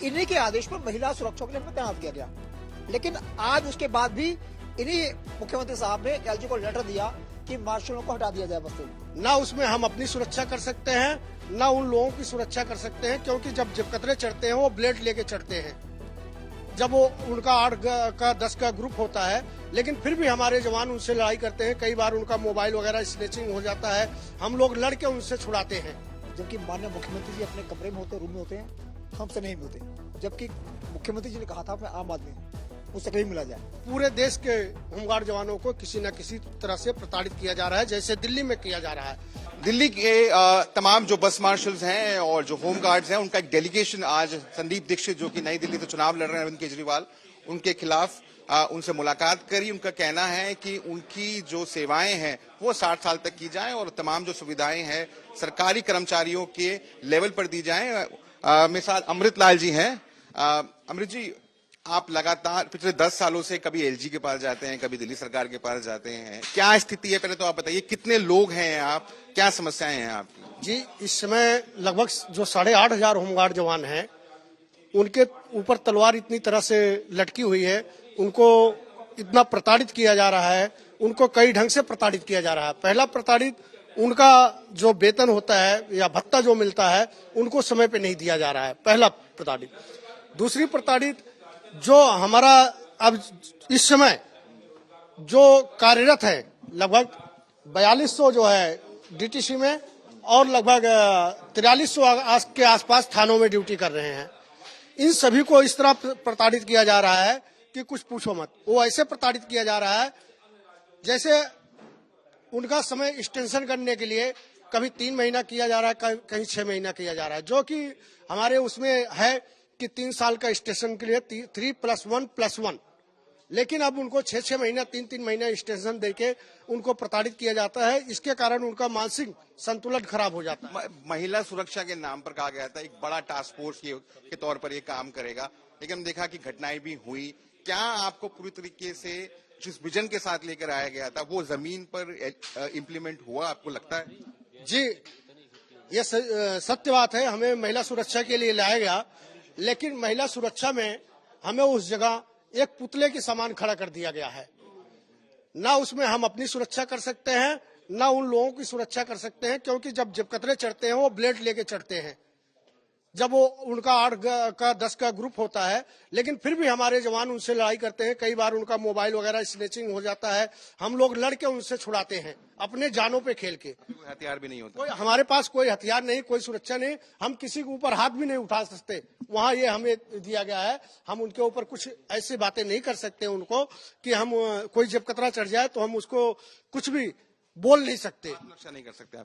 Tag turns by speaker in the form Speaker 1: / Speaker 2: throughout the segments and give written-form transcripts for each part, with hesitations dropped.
Speaker 1: इन्हीं के आदेश पर महिला सुरक्षा के लिए हमें तैनात किया गया। लेकिन आज उसके बाद भी इन्हीं मुख्यमंत्री साहब ने एलजी को लेटर दिया कि मार्शलों को हटा दिया जाए बस से।
Speaker 2: ना उसमें हम अपनी सुरक्षा कर सकते हैं, ना उन लोगों की सुरक्षा कर सकते हैं, क्योंकि जब कतरे चढ़ते हैं वो ब्लेड लेके चढ़ते हैं। जब वो उनका 8 का 10 का ग्रुप होता है, लेकिन फिर भी हमारे जवान उनसे लड़ाई करते हैं। कई बार उनका मोबाइल वगैरह स्नेचिंग हो जाता है, हम लोग लड़के उनसे छुड़ाते हैं।
Speaker 1: जबकि माननीय मुख्यमंत्री जी अपने कमरे में होते, रूम में होते हैं, हमसे नहीं मिलते। जबकि मुख्यमंत्री जी ने कहा था मैं आम आदमी हूँ, मुझसे कहीं मिला जाए।
Speaker 2: पूरे देश के होमगार्ड जवानों को किसी न किसी तरह से प्रताड़ित किया जा रहा है, जैसे दिल्ली में किया जा रहा है।
Speaker 3: दिल्ली के तमाम जो बस मार्शल्स हैं और जो होम गार्ड्स हैं, उनका एक डेलीगेशन आज संदीप दीक्षित, जो कि नई दिल्ली से चुनाव लड़ रहे हैं अरविंद केजरीवाल, उनके खिलाफ उनसे मुलाकात करी। उनका कहना है कि उनकी जो सेवाएं हैं वो 60 साल तक की जाएं और तमाम जो सुविधाएं हैं सरकारी कर्मचारियों के लेवल पर दी जाएं। मेरे साथ अमृत लाल जी हैं। अमृत जी, आप लगातार पिछले 10 सालों से कभी एलजी के पास जाते हैं, कभी दिल्ली सरकार के पास जाते हैं, क्या स्थिति है? पहले तो आप बताइए, कितने लोग हैं आप, क्या समस्याएं हैं आपकी?
Speaker 2: जी, इस समय लगभग जो 8,500 होमगार्ड जवान हैं, उनके ऊपर तलवार इतनी तरह से लटकी हुई है, उनको इतना प्रताड़ित किया जा रहा है, उनको कई ढंग से प्रताड़ित किया जा रहा है। पहला प्रताड़ित, उनका जो वेतन होता है या भत्ता जो मिलता है उनको समय पे नहीं दिया जा रहा है, पहला प्रताड़ित। दूसरी प्रताड़ित, जो हमारा अब इस समय जो कार्यरत है लगभग 4200 जो है डीटीसी में और लगभग 4300 के आसपास थानों में ड्यूटी कर रहे हैं, इन सभी को इस तरह प्रताड़ित किया जा रहा है कि कुछ पूछो मत। वो ऐसे प्रताड़ित किया जा रहा है जैसे उनका समय एक्सटेंशन करने के लिए कभी 3 महीना किया जा रहा है, कहीं 6 महीना किया जा रहा है, जो कि हमारे उसमें है कि 3 साल का एक्सटेंशन के लिए 3+1+1, लेकिन अब उनको 6-6 महीना 3-3 महीना एक्सटेंशन देके उनको प्रताड़ित किया जाता है। इसके कारण उनका मानसिक संतुलन खराब हो जाता है।
Speaker 3: महिला सुरक्षा के नाम पर कहा गया था एक बड़ा टास्क फोर्स के तौर पर ये काम करेगा, लेकिन हम देखा कि घटनाएं भी हुई। क्या आपको पूरी तरीके से जिस विजन के साथ लेकर आया गया था वो जमीन पर इम्प्लीमेंट हुआ, आपको लगता है?
Speaker 2: जी, ये सत्य बात है। हमें महिला सुरक्षा के लिए लाया गया, लेकिन महिला सुरक्षा में हमें उस जगह एक पुतले के समान खड़ा कर दिया गया है। ना उसमें हम अपनी सुरक्षा कर सकते हैं, ना उन लोगों की सुरक्षा कर सकते हैं, क्योंकि जब कतरे चढ़ते हैं वो ब्लेड लेके चढ़ते हैं। जब वो उनका 8 का 10 का ग्रुप होता है, लेकिन फिर भी हमारे जवान उनसे लड़ाई करते हैं। कई बार उनका मोबाइल वगैरह स्नेचिंग हो जाता है, हम लोग लड़के उनसे छुड़ाते हैं अपने जानों पे खेल के।
Speaker 3: कोई हथियार भी नहीं होता,
Speaker 2: कोई हमारे पास कोई हथियार नहीं, कोई सुरक्षा नहीं, हम किसी के ऊपर हाथ भी नहीं उठा सकते। वहाँ ये हमें दिया गया है, हम उनके ऊपर कुछ ऐसी बातें नहीं कर सकते उनको कि हम कोई जब कतरा चढ़ जाए तो हम उसको कुछ भी बोल नहीं सकते,
Speaker 3: सुरक्षा नहीं कर सकते।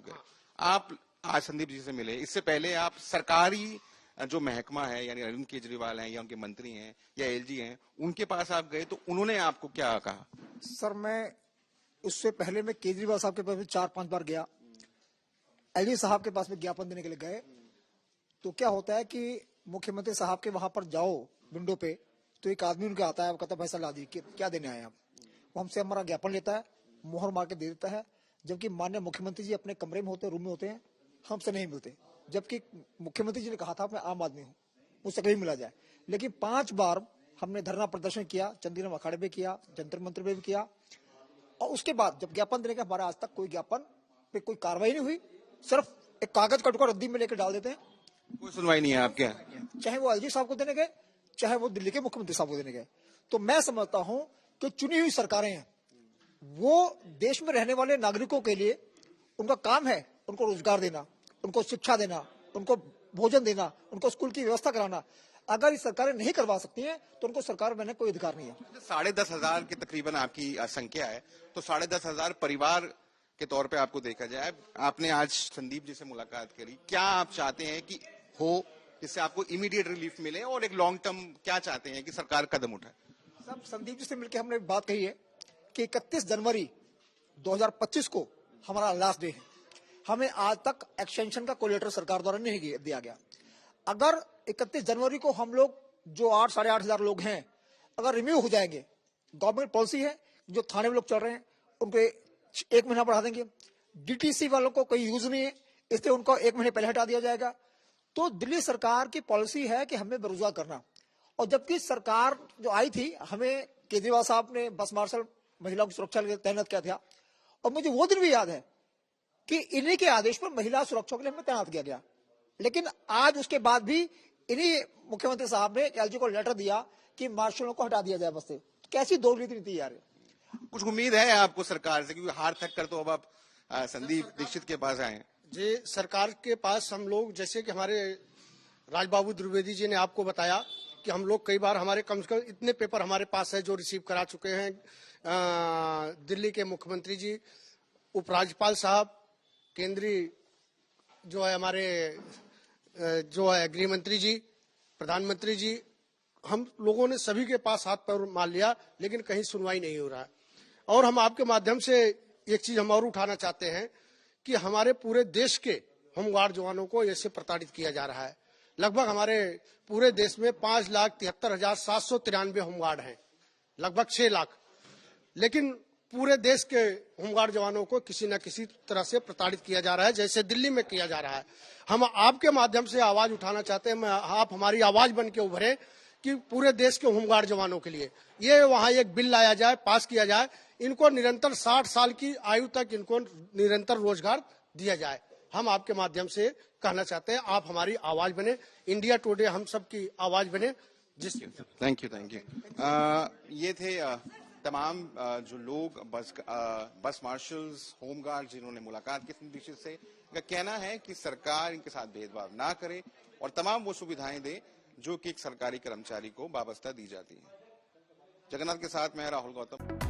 Speaker 3: आप आज संदीप जी से मिले, इससे पहले आप सरकारी जो महकमा है यानी अरविंद केजरीवाल हैं या उनके मंत्री हैं या एलजी हैं, उनके पास आप गए तो उन्होंने आपको क्या कहा?
Speaker 1: सर, मैं उससे पहले मैं केजरीवाल साहब के पास में 4-5 बार गया, एलजी साहब के पास में ज्ञापन देने के लिए गए। तो क्या होता है कि मुख्यमंत्री साहब के वहां पर जाओ विंडो पे, तो एक आदमी उनके आता है, कहता है पैसा ला दी, क्या देने आए आप? वो हमसे हमारा ज्ञापन लेता है, मोहर मार के दे देता है। जबकि माननीय मुख्यमंत्री जी अपने कमरे में होते, रूम में होते हैं, हमसे नहीं मिलते। जबकि मुख्यमंत्री जी ने कहा था मैं आम आदमी हूँ, मुझसे कहीं मिला जाए। लेकिन 5 बार हमने धरना प्रदर्शन किया, चंदीराम अखाड़े में किया, जंतर मंत्र में भी किया, और उसके बाद जब ज्ञापन देने का हमारा आज तक कोई ज्ञापन पे कोई कार्रवाई नहीं हुई। सिर्फ एक कागज का टुकड़ा रद्दी में लेकर डाल देते हैं।
Speaker 3: कोई सुनवाई नहीं है आपके यहाँ?
Speaker 1: चाहे वो एलजी साहब को देने गए, चाहे वो दिल्ली के मुख्यमंत्री साहब को देने गए। तो मैं समझता हूं कि चुनी हुई सरकारें हैं, वो देश में रहने वाले नागरिकों के लिए उनका काम है उनको रोजगार देना, उनको शिक्षा देना, उनको भोजन देना, उनको स्कूल की व्यवस्था कराना। अगर ये सरकारें नहीं करवा सकती हैं तो उनको सरकार बनने कोई अधिकार नहीं है।
Speaker 3: 10,500 की तकरीबन आपकी संख्या है, तो 10,500 परिवार के तौर पे आपको देखा जाए, आपने आज संदीप जी से मुलाकात करी, क्या आप चाहते हैं कि हो जिससे आपको इमीडिएट रिलीफ मिले, और एक लॉन्ग टर्म क्या चाहते हैं कि सरकार कदम उठाए?
Speaker 1: सब संदीप जी से मिलकर हमने बात कही है कि 31 जनवरी 2025 को हमारा लास्ट डे है। हमें आज तक एक्सटेंशन का कोई लेटर सरकार द्वारा नहीं दिया गया। अगर 31 जनवरी को हम लोग जो 8-8,500 लोग हैं अगर रिम्यू हो जाएंगे, गवर्नमेंट पॉलिसी है जो थाने में लोग चल रहे हैं उनको 1 महीना बढ़ा देंगे। डीटीसी वालों को कोई यूज नहीं है, इसलिए उनको 1 महीने पहले हटा दिया जाएगा। तो दिल्ली सरकार की पॉलिसी है कि हमें बेरोजगार करना, और जबकि सरकार जो आई थी, हमें केजरीवाल साहब ने बस मार्शल महिलाओं की सुरक्षा के लिए तैनात किया था, और मुझे वो दिन भी याद है कि इन्हीं के आदेश पर महिला सुरक्षा के लिए हमें तैनात किया गया। लेकिन आज उसके बाद भी इन्हीं मुख्यमंत्री साहब ने एलजी को लेटर दिया कि मार्शलों को हटा दिया जाए बस से। कैसी दोगली नीति यार।
Speaker 3: कुछ उम्मीद है आपको सरकार से, क्योंकि हार थक कर तो अब आप संदीप दीक्षित के पास आए हैं?
Speaker 2: जी, सरकार के पास हम लोग, जैसे कि हमारे राजबाबू द्विवेदी जी ने आपको बताया कि हम लोग कई बार, हमारे कम से कम इतने पेपर हमारे पास है जो रिसीव करा चुके हैं दिल्ली के मुख्यमंत्री जी, उपराज्यपाल साहब, केंद्रीय जो है हमारे जो है गृह मंत्री जी, प्रधानमंत्री जी, हम लोगों ने सभी के पास हाथ पैर मार लिया, लेकिन कहीं सुनवाई नहीं हो रहा है। और हम आपके माध्यम से एक चीज हम और उठाना चाहते हैं कि हमारे पूरे देश के होमगार्ड जवानों को ऐसे प्रताड़ित किया जा रहा है। लगभग हमारे पूरे देश में 5,73,793 होमगार्ड हैं, लगभग 6 लाख, लेकिन पूरे देश के होमगार्ड जवानों को किसी न किसी तरह से प्रताड़ित किया जा रहा है, जैसे दिल्ली में किया जा रहा है। हम आपके माध्यम से आवाज उठाना चाहते हैं, आप हमारी आवाज बन के उभरे कि पूरे देश के होमगार्ड जवानों के लिए ये वहां एक बिल लाया जाए, पास किया जाए, इनको निरंतर 60 साल की आयु तक इनको निरंतर रोजगार दिया जाए। हम आपके माध्यम से कहना चाहते हैं, आप हमारी आवाज बने, इंडिया टुडे हम सबकी आवाज बने।
Speaker 3: Thank you. ये थे तमाम जो लोग बस मार्शल्स, होमगार्ड जिन्होंने मुलाकात की संदीप दीक्षित से। इनका कहना है कि सरकार इनके साथ भेदभाव ना करे और तमाम वो सुविधाएं दे जो कि एक सरकारी कर्मचारी को वाबस्ता दी जाती है। जगन्नाथ के साथ मैं राहुल गौतम।